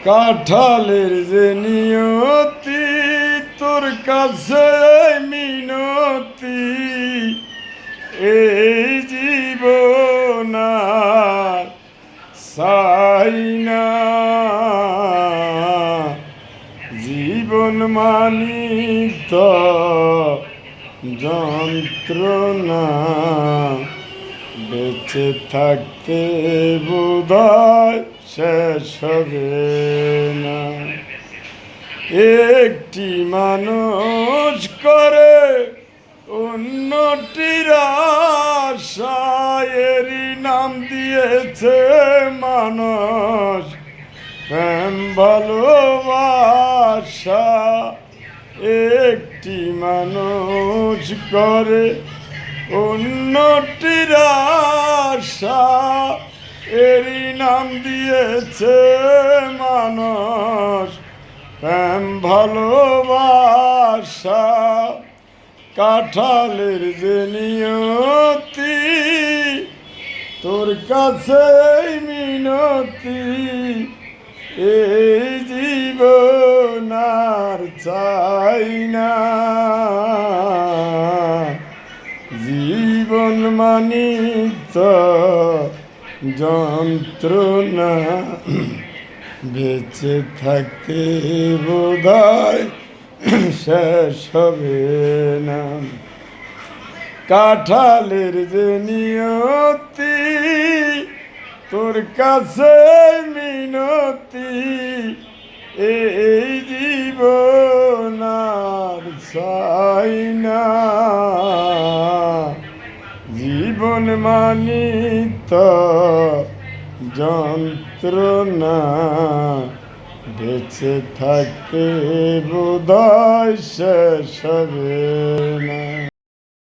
কাঁঠালের যে নিয়তি তোর কাছে মিনতি এই জীবন আর চাই না। জীবন মানি তো যন্ত্রণা, বেঁচে থাকতে বোধহয় শেষ হবে না। একটি মানুষ করে উন্নতির আশায়েরই নাম দিয়েছে মানুষ প্রেম ভালোবাসা। একটি মানুষ করে উন্নতির আশা, এরই নাম দিয়েছে মানুষ প্রেম ভালোবাসা। কাঁঠালের যে নিয়তি তোর কাছে মিনতি এই জীবন আর চাই না। জীবন মানি তো যন্ত্রণা, বেঁচে থাকতে বোধহয় শেষ হবে না। কাঁঠালের যে নিয়তি তোর কাছে মিনতি এই জীবন আর চাই না। জীবন মানি তো যন্ত্রণা, বেঁচে থাকতে বোধহয় শেষ হবে না।